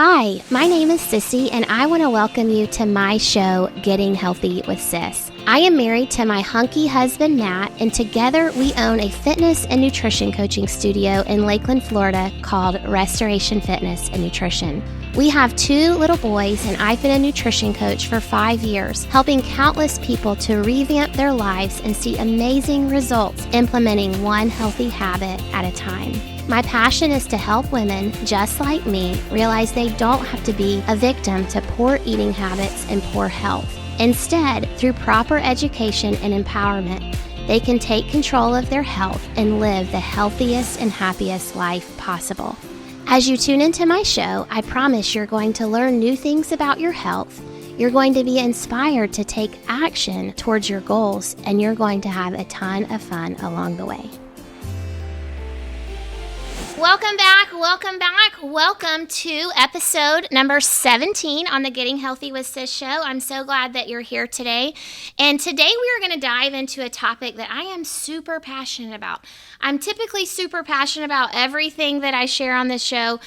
Hi, my name is Sissy, and I want to welcome you to my show, Getting Healthy with Sis. I am married to my hunky husband, Matt, and together we own a fitness and nutrition coaching studio in Lakeland, Florida called Restoration Fitness and Nutrition. We have 2 little boys, and I've been a nutrition coach for 5 years, helping countless people to revamp their lives and see amazing results implementing one healthy habit at a time. My passion is to help women just like me realize they don't have to be a victim to poor eating habits and poor health. Instead, through proper education and empowerment, they can take control of their health and live the healthiest and happiest life possible. As you tune into my show, I promise you're going to learn new things about your health. You're going to be inspired to take action towards your goals, and you're going to have a ton of fun along the way. Welcome to episode number 17 on the Getting Healthy with Sis show. I'm so glad that you're here today. And today we are going to dive into a topic that I am super passionate about. I'm typically super passionate about everything that I share on this show,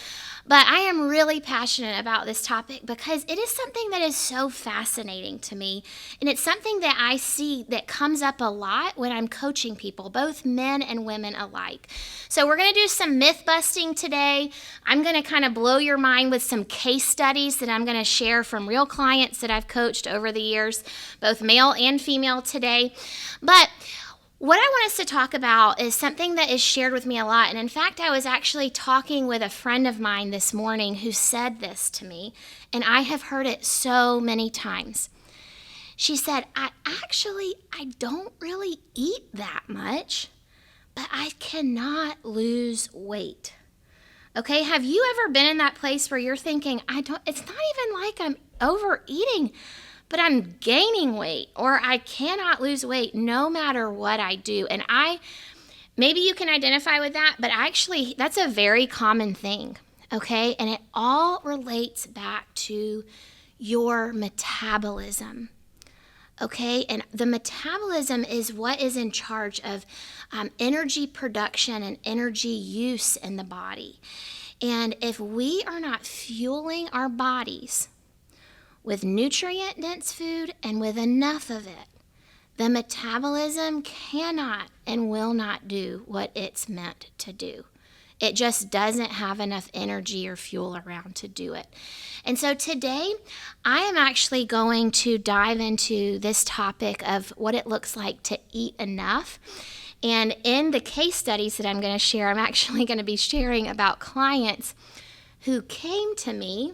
but I am really passionate about this topic because it is something that is so fascinating to me. And it's something that I see that comes up a lot when I'm coaching people, both men and women alike. So we're going to do some myth busting today. I'm going to kind of blow your mind with some case studies that I'm going to share from real clients that I've coached over the years, both male and female today. But what I want us to talk about is something that is shared with me a lot. And in fact, I was actually talking with a friend of mine this morning who said this to me, and I have heard it so many times. She said, I don't really eat that much, but I cannot lose weight. Okay, have you ever been in that place where you're thinking, it's not even like I'm overeating, but I'm gaining weight, or I cannot lose weight no matter what I do. And maybe you can identify with that, but actually that's a very common thing, okay? And it all relates back to your metabolism, okay? And the metabolism is what is in charge of energy production and energy use in the body. And if we are not fueling our bodies with nutrient-dense food and with enough of it, the metabolism cannot and will not do what it's meant to do. It just doesn't have enough energy or fuel around to do it. And so today, I am actually going to dive into this topic of what it looks like to eat enough. And in the case studies that I'm going to share, I'm actually going to be sharing about clients who came to me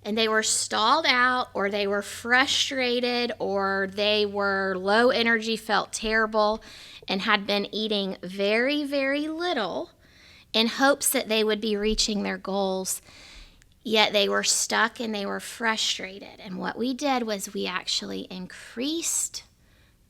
and they were stalled out, or they were frustrated, or they were low energy, felt terrible, and had been eating very, very little in hopes that they would be reaching their goals, yet they were stuck and they were frustrated. And what we did was we actually increased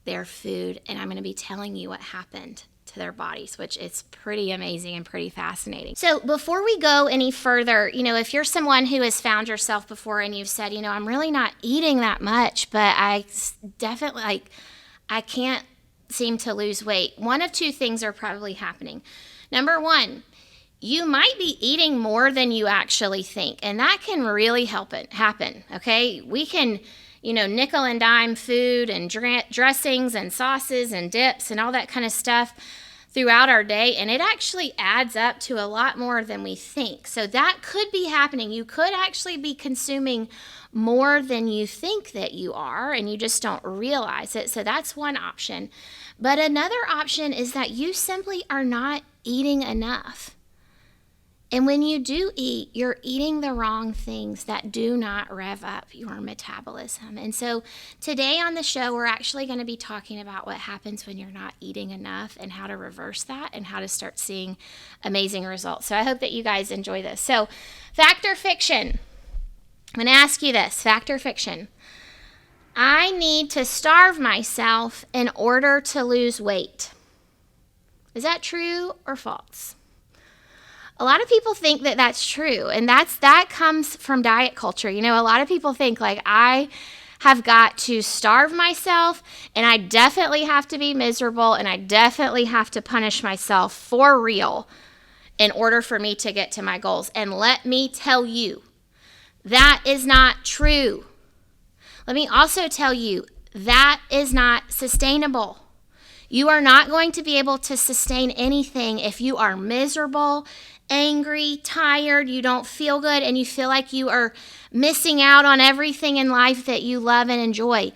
their food, and I'm going to be telling you what happened to their bodies, which is pretty amazing and pretty fascinating. So before we go any further, if you're someone who has found yourself before and you've said, I'm really not eating that much, but I definitely, I can't seem to lose weight. One of 2 things are probably happening. Number 1, you might be eating more than you actually think, and that can really happen, okay? We can nickel and dime food and dressings and sauces and dips and all that kind of stuff throughout our day, and it actually adds up to a lot more than we think. So that could be happening. You could actually be consuming more than you think that you are, and you just don't realize it. So that's one option. But another option is that you simply are not eating enough. And when you do eat, you're eating the wrong things that do not rev up your metabolism. And so today on the show, we're actually going to be talking about what happens when you're not eating enough and how to reverse that and how to start seeing amazing results. So I hope that you guys enjoy this. So fact or fiction? I'm going to ask you this, fact or fiction? I need to starve myself in order to lose weight. Is that true or false? A lot of people think that that's true, and that comes from diet culture. A lot of people think I have got to starve myself, and I definitely have to be miserable, and I definitely have to punish myself for real in order for me to get to my goals. And let me tell you, that is not true. Let me also tell you, that is not sustainable. You are not going to be able to sustain anything if you are miserable, angry, tired, you don't feel good, and you feel like you are missing out on everything in life that you love and enjoy.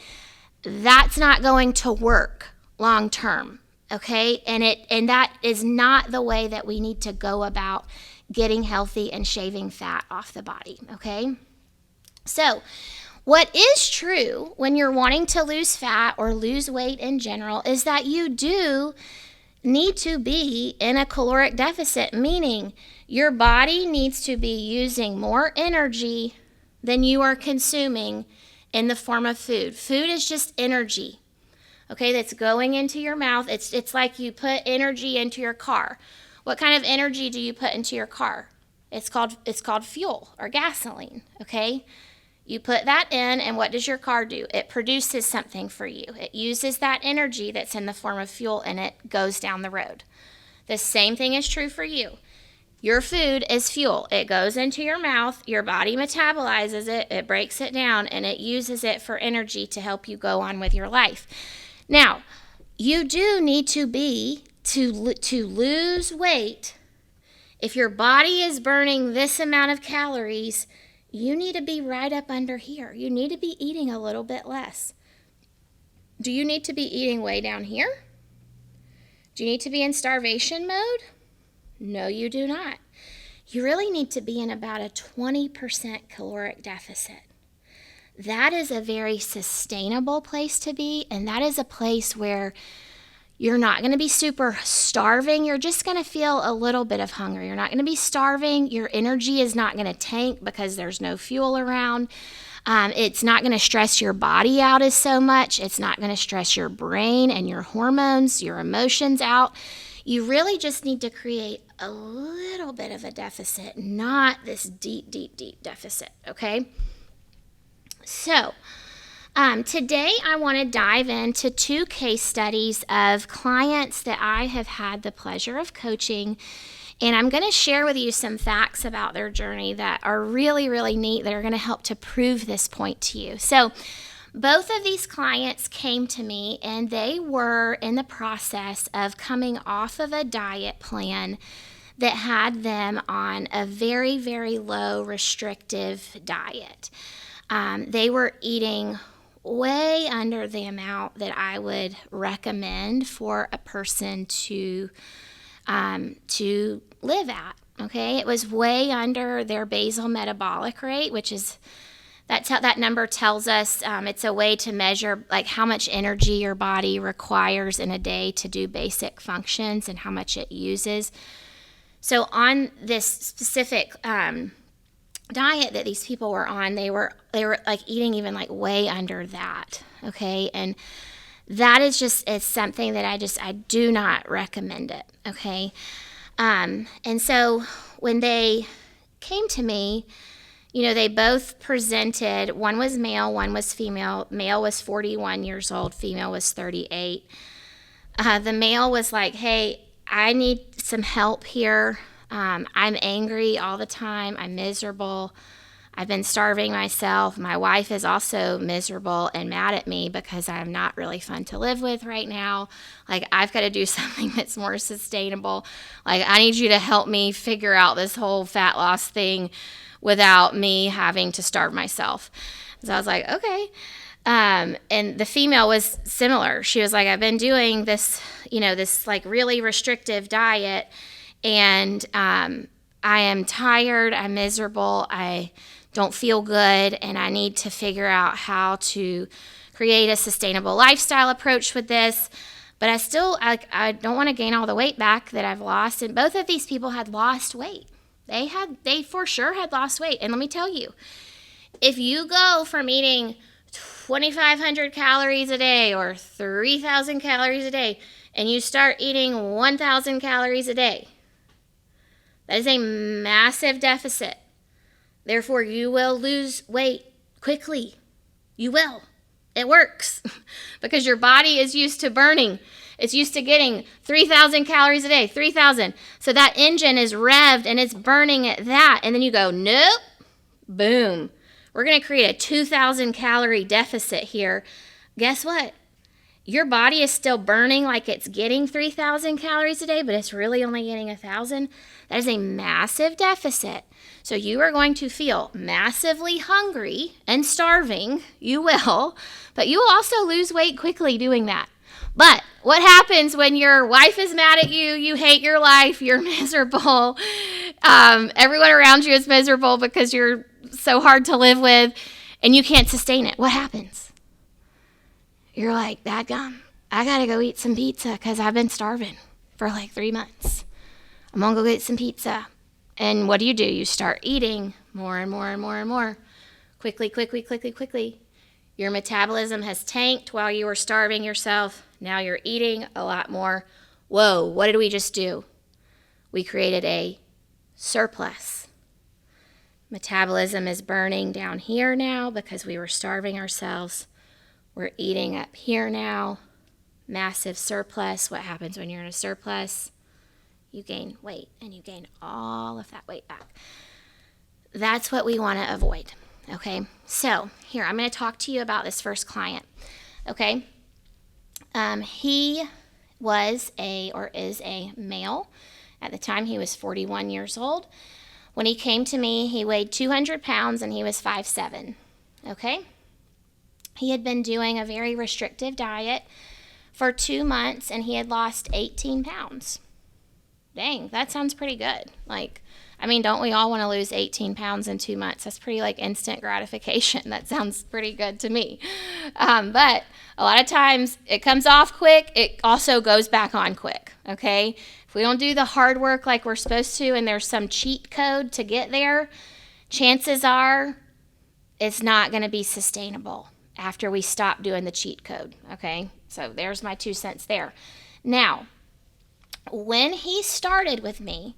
That's not going to work long term, okay? And that is not the way that we need to go about getting healthy and shaving fat off the body, okay? So, what is true when you're wanting to lose fat or lose weight in general is that you do need to be in a caloric deficit, meaning your body needs to be using more energy than you are consuming in the form of food. Food is just energy, okay, that's going into your mouth. It's like you put energy into your car. What kind of energy do you put into your car? It's called fuel or gasoline, okay? You put that in, and what does your car do? It produces something for you. It uses that energy that's in the form of fuel, and it goes down the road. The same thing is true for you. Your food is fuel. It goes into your mouth, your body metabolizes it, it breaks it down, and it uses it for energy to help you go on with your life. Now, you do need to lose weight. If your body is burning this amount of calories, you need to be right up under here. You need to be eating a little bit less. Do you need to be eating way down here? Do you need to be in starvation mode? No, you do not. You really need to be in about a 20% caloric deficit. That is a very sustainable place to be, and that is a place where you're not going to be super starving. You're just going to feel a little bit of hunger. You're not going to be starving. Your energy is not going to tank because there's no fuel around. It's not going to stress your body out as so much. It's not going to stress your brain and your hormones, your emotions out. You really just need to create a little bit of a deficit, not this deep, deep, deep deficit, okay? So, today I want to dive into 2 case studies of clients that I have had the pleasure of coaching, and I'm going to share with you some facts about their journey that are really, really neat that are going to help to prove this point to you. So, both of these clients came to me, and they were in the process of coming off of a diet plan that had them on a very, very low restrictive diet. They were eating way under the amount that I would recommend for a person to live at. Okay, it was way under their basal metabolic rate, which is that number tells us it's a way to measure like how much energy your body requires in a day to do basic functions and how much it uses. So on this specific diet that these people were on, they were like eating even like way under that, okay? And that is just, it's something that I do not recommend it, okay? And so when they came to me, you know, they both presented, one was male, one was female. Male was 41 years old, female was 38. The male was like, hey, I need some help here. I'm angry all the time. I'm miserable. I've been starving myself. My wife is also miserable and mad at me because I'm not really fun to live with right now. Like, I've got to do something that's more sustainable. Like, I need you to help me figure out this whole fat loss thing without me having to starve myself. So I was like, okay. And the female was similar. She was like, I've been doing this, this like really restrictive diet, and I am tired, I'm miserable, I don't feel good, and I need to figure out how to create a sustainable lifestyle approach with this. But I don't want to gain all the weight back that I've lost. And both of these people had lost weight. They for sure had lost weight. And let me tell you, if you go from eating 2,500 calories a day or 3,000 calories a day, and you start eating 1,000 calories a day, that is a massive deficit. Therefore, you will lose weight quickly. You will. It works because your body is used to burning. It's used to getting 3,000 calories a day, 3,000. So that engine is revved and it's burning at that. And then you go, nope, boom. We're going to create a 2,000 calorie deficit here. Guess what? Your body is still burning like it's getting 3,000 calories a day, but it's really only getting 1,000. That is a massive deficit. So you are going to feel massively hungry and starving. You will, but you will also lose weight quickly doing that. But what happens when your wife is mad at you, you hate your life, you're miserable, everyone around you is miserable because you're so hard to live with, and you can't sustain it? What happens? You're like, dadgum, I got to go eat some pizza because I've been starving for like 3 months. I'm going to go get some pizza. And what do? You start eating more and more and more and more. Quickly. Your metabolism has tanked while you were starving yourself. Now you're eating a lot more. Whoa, what did we just do? We created a surplus. Metabolism is burning down here now because we were starving ourselves. We're eating up here now. Massive surplus. What happens when you're in a surplus? You gain weight, and you gain all of that weight back. That's what we want to avoid, okay? So here, I'm going to talk to you about this first client, okay? He was is a male. At the time, he was 41 years old. When he came to me, he weighed 200 pounds, and he was 5'7", okay? He had been doing a very restrictive diet for 2 months, and he had lost 18 pounds. Dang, that sounds pretty good. Don't we all want to lose 18 pounds in 2 months? That's pretty instant gratification. That sounds pretty good to me. But a lot of times it comes off quick. It also goes back on quick, okay? If we don't do the hard work like we're supposed to and there's some cheat code to get there, chances are it's not going to be sustainable after we stop doing the cheat code, okay? So there's my 2 cents there. Now, when he started with me,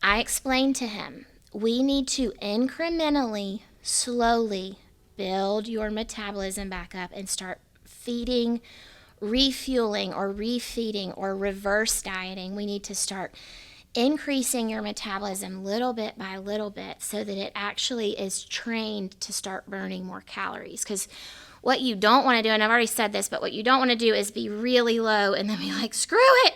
I explained to him, we need to incrementally, slowly build your metabolism back up and start feeding, refueling or refeeding or reverse dieting. We need to start increasing your metabolism little bit by little bit so that it actually is trained to start burning more calories. Because what you don't want to do, and I've already said this, but what you don't want to do is be really low and then be like, screw it,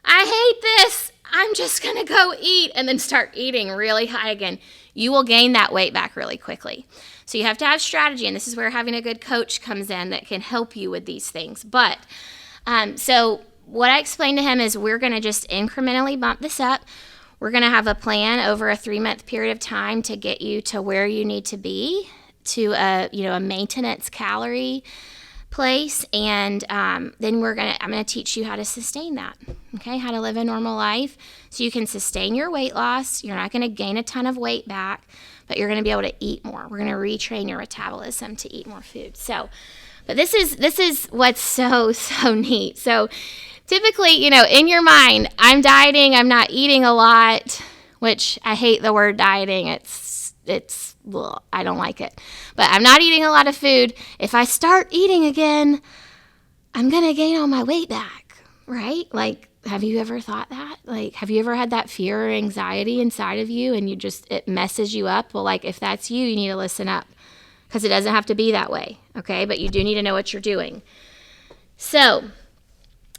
I hate this, I'm just going to go eat, and then start eating really high again. You will gain that weight back really quickly. So you have to have strategy, and this is where having a good coach comes in that can help you with these things. But so what I explained to him is we're going to just incrementally bump this up. We're going to have a plan over a 3-month period of time to get you to where you need to be, to a maintenance calorie place, and then I'm going to teach you how to sustain that, okay? How to live a normal life so you can sustain your weight loss. You're not going to gain a ton of weight back, but you're going to be able to eat more. We're going to retrain your metabolism to eat more food. So, but this is what's so neat. So typically, in your mind, I'm dieting, I'm not eating a lot, which I hate the word dieting. Well, I don't like it. But I'm not eating a lot of food. If I start eating again, I'm going to gain all my weight back, right? Have you ever thought that? Have you ever had that fear or anxiety inside of you and it messes you up? Well, if that's you need to listen up because it doesn't have to be that way, okay? But you do need to know what you're doing. So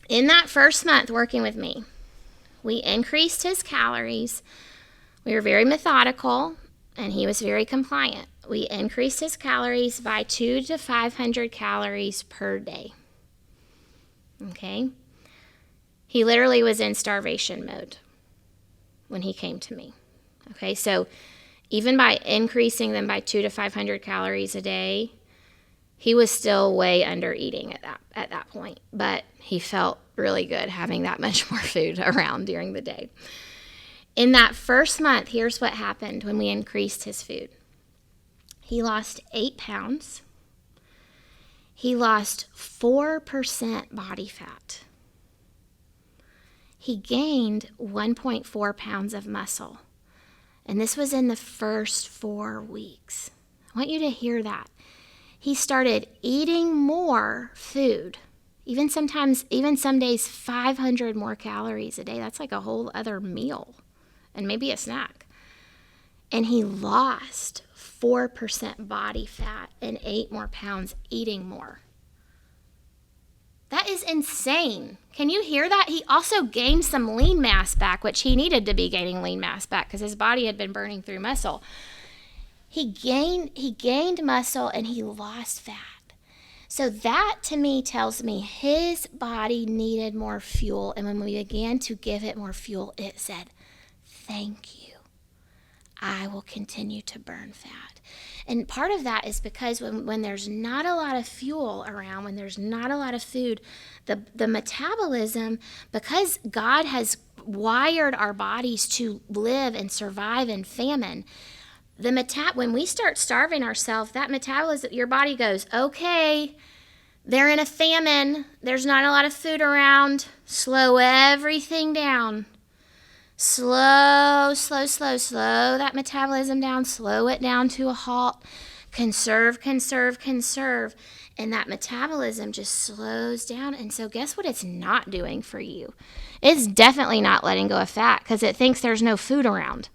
in that first month working with me, we increased his calories. We were very methodical, and he was very compliant. We increased his calories by 200 to 500 calories per day. Okay? He literally was in starvation mode when he came to me. Okay, so even by increasing them by 200 to 500 calories a day, he was still way under eating at that point, but he felt really good having that much more food around during the day. In that first month, here's what happened when we increased his food. He lost 8 pounds. He lost 4% body fat. He gained 1.4 pounds of muscle. And this was in the first 4 weeks. I want you to hear that. He started eating more food Even some days 500 more calories a day. That's like a whole other meal and maybe a snack. And he lost 4% body fat and 8 more pounds eating more. That is insane. Can you hear that? He also gained some lean mass back, which he needed to be gaining lean mass back because his body had been burning through muscle. He gained muscle and he lost fat. So that to me tells me his body needed more fuel. And when we began to give it more fuel, it said, thank you. I will continue to burn fat. And part of that is because when there's not a lot of fuel around, when there's not a lot of food, the metabolism, because God has wired our bodies to live and survive in famine, when we start starving ourselves, that metabolism, your body goes, okay, they're in a famine. There's not a lot of food around. Slow everything down. Slow that metabolism down. Slow it down to a halt. Conserve. And that metabolism just slows down. And so guess what it's not doing for you? It's definitely not letting go of fat because it thinks there's no food around.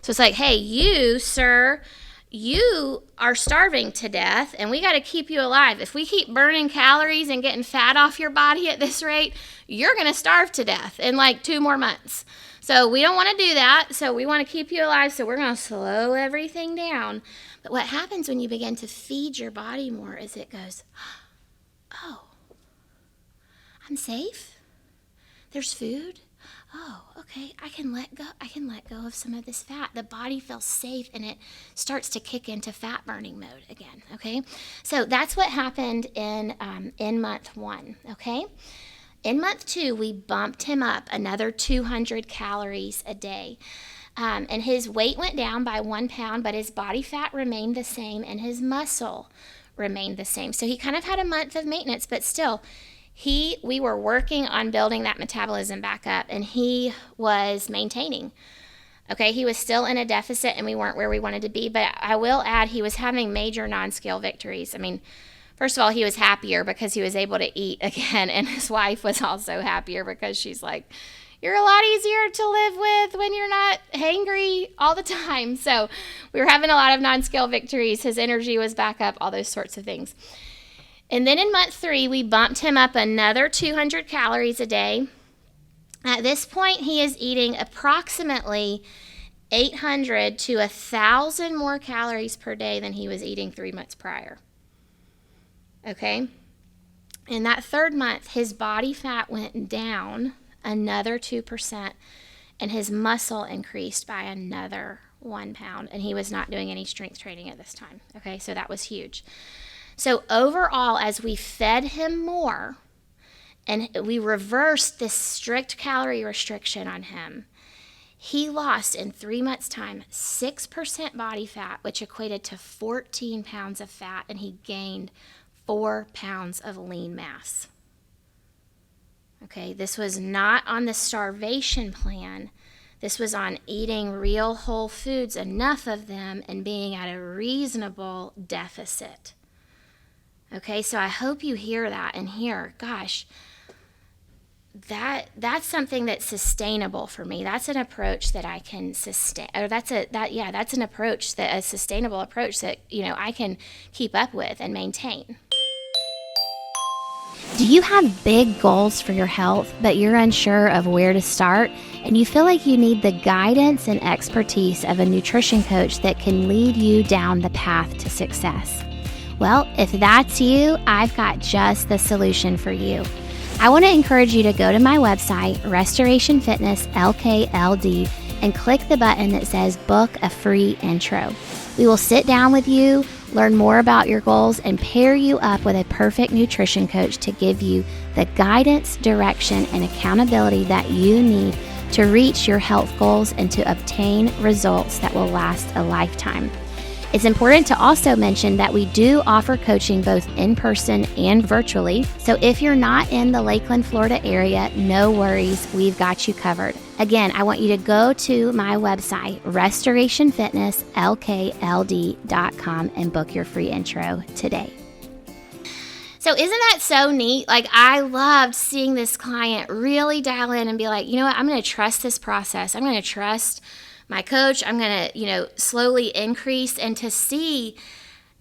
So it's like, hey, you, sir, you are starving to death and we got to keep you alive. If we keep burning calories and getting fat off your body at this rate, you're going to starve to death in like 2 more months. So we don't want to do that. So we want to keep you alive. So we're going to slow everything down. But what happens when you begin to feed your body more is it goes, oh, I'm safe. There's food. Oh, okay, I can let go of some of this fat. The body feels safe and it starts to kick into fat burning mode again, okay? So that's what happened in month 1, okay? In month 2, we bumped him up another 200 calories a day. And his weight went down by 1 pound, but his body fat remained the same and his muscle remained the same. So he kind of had a month of maintenance, but still, we were working on building that metabolism back up, and he was maintaining. Okay, he was still in a deficit, and we weren't where we wanted to be, but I will add he was having major non-scale victories. I mean, first of all, he was happier because he was able to eat again, and his wife was also happier because she's like, you're a lot easier to live with when you're not hangry all the time. So we were having a lot of non-scale victories. His energy was back up, all those sorts of things. And then in month 3, we bumped him up another 200 calories a day. At this point, he is eating approximately 800 to 1,000 more calories per day than he was eating 3 months prior. Okay? In that 3rd month, his body fat went down another 2%, and his muscle increased by another 1 pound, and he was not doing any strength training at this time. Okay? So that was huge. So overall, as we fed him more and we reversed this strict calorie restriction on him, he lost in 3 months' time 6% body fat, which equated to 14 pounds of fat, and he gained 4 pounds of lean mass. Okay, this was not on the starvation plan. This was on eating real whole foods, enough of them, and being at a reasonable deficit. Okay, so I hope you hear that and hear, gosh, that's something that's sustainable for me. That's an approach that I can sustain, or that's an approach, a sustainable approach that, I can keep up with and maintain. Do you have big goals for your health, but you're unsure of where to start, and you feel like you need the guidance and expertise of a nutrition coach that can lead you down the path to success? Well, if that's you, I've got just the solution for you. I want to encourage you to go to my website, Restoration Fitness LKLD, and click the button that says Book a Free Intro. We will sit down with you, learn more about your goals, and pair you up with a perfect nutrition coach to give you the guidance, direction, and accountability that you need to reach your health goals and to obtain results that will last a lifetime. It's important to also mention that we do offer coaching both in person and virtually. So if you're not in the Lakeland, Florida area, no worries, we've got you covered. Again, I want you to go to my website, restorationfitnesslkld.com, and book your free intro today. So isn't that so neat? Like, I loved seeing this client really dial in and be like, you know what, I'm going to trust this process. I'm going to trust my coach. I'm going to, slowly increase, and to see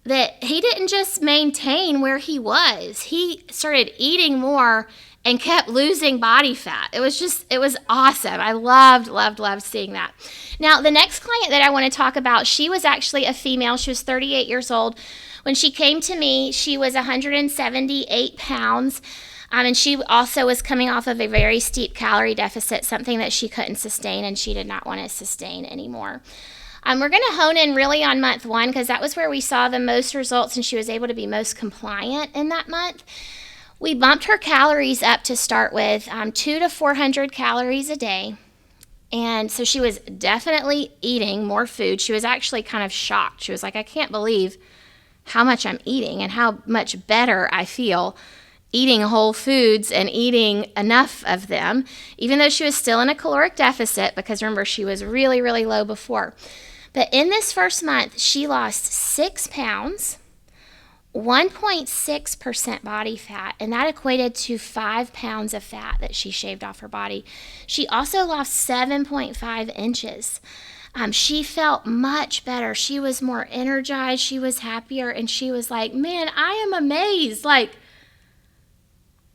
that he didn't just maintain where he was. He started eating more and kept losing body fat. It was awesome. I loved seeing that. Now, the next client that I want to talk about, she was actually a female. She was 38 years old. When she came to me, she was 178 pounds. And she also was coming off of a very steep calorie deficit, something that she couldn't sustain and she did not want to sustain anymore. We're going to hone in really on month 1 because that was where we saw the most results and she was able to be most compliant in that month. We bumped her calories up to start with, 200 to 400 calories a day. And so she was definitely eating more food. She was actually kind of shocked. She was like, I can't believe how much I'm eating and how much better I feel eating whole foods and eating enough of them, even though she was still in a caloric deficit, because remember, she was really, really low before. But in this first month, she lost 6 pounds, 1.6% body fat, and that equated to 5 pounds of fat that she shaved off her body. She also lost 7.5 inches. She felt much better. She was more energized. She was happier, and she was like, man, I am amazed. Like,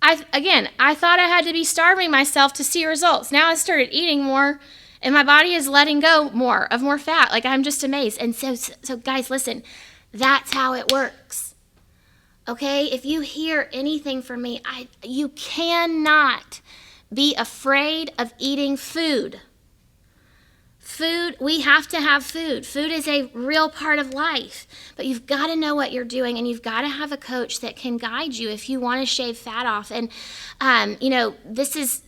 I thought I had to be starving myself to see results. Now I started eating more, and my body is letting go more fat. Like, I'm just amazed. And so guys, listen, that's how it works. Okay? If you hear anything from me, you cannot be afraid of eating food. Food, we have to have food. Food is a real part of life, but you've got to know what you're doing, and you've got to have a coach that can guide you if you want to shave fat off. And, this is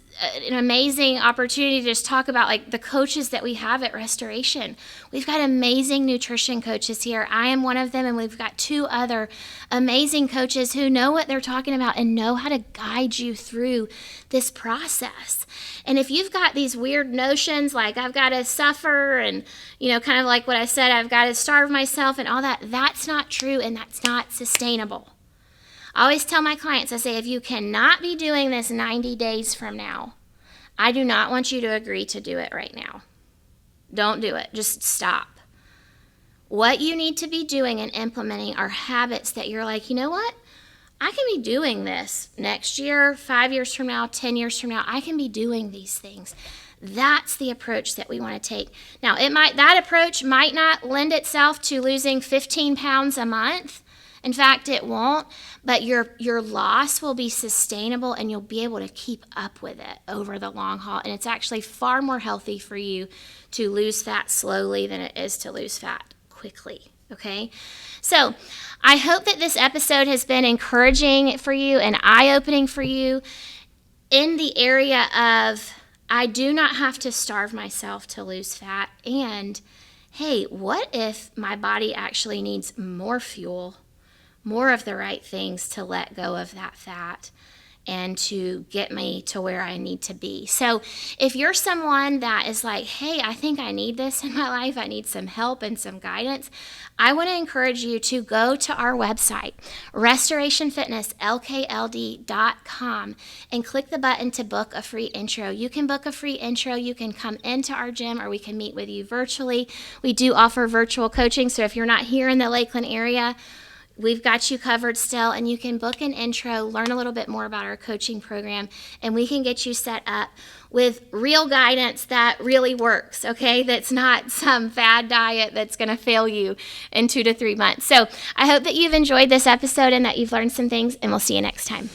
an amazing opportunity to just talk about like the coaches that we have at Restoration. We've got amazing nutrition coaches here. I am one of them, and we've got 2 other amazing coaches who know what they're talking about and know how to guide you through this process. And if you've got these weird notions like I've got to suffer and, kind of like what I said, I've got to starve myself and all that, that's not true and that's not sustainable. I always tell my clients, I say, if you cannot be doing this 90 days from now, I do not want you to agree to do it right now. Don't do it. Just stop. What you need to be doing and implementing are habits that you're like, you know what? I can be doing this next year, 5 years from now, 10 years from now. I can be doing these things. That's the approach that we want to take. Now, that approach might not lend itself to losing 15 pounds a month. In fact, it won't, but your loss will be sustainable and you'll be able to keep up with it over the long haul. And it's actually far more healthy for you to lose fat slowly than it is to lose fat quickly, okay? So I hope that this episode has been encouraging for you and eye-opening for you in the area of I do not have to starve myself to lose fat. And hey, what if my body actually needs more fuel, more of the right things to let go of that fat and to get me to where I need to be. So if you're someone that is like, hey, I think I need this in my life, I need some help and some guidance, I want to encourage you to go to our website, restorationfitnesslkld.com, and click the button to book a free intro. You can book a free intro. You can come into our gym, or we can meet with you virtually. We do offer virtual coaching, so if you're not here in the Lakeland area, we've got you covered still, and you can book an intro, learn a little bit more about our coaching program, and we can get you set up with real guidance that really works, okay? That's not some fad diet that's going to fail you in 2 to 3 months. So I hope that you've enjoyed this episode and that you've learned some things, and we'll see you next time.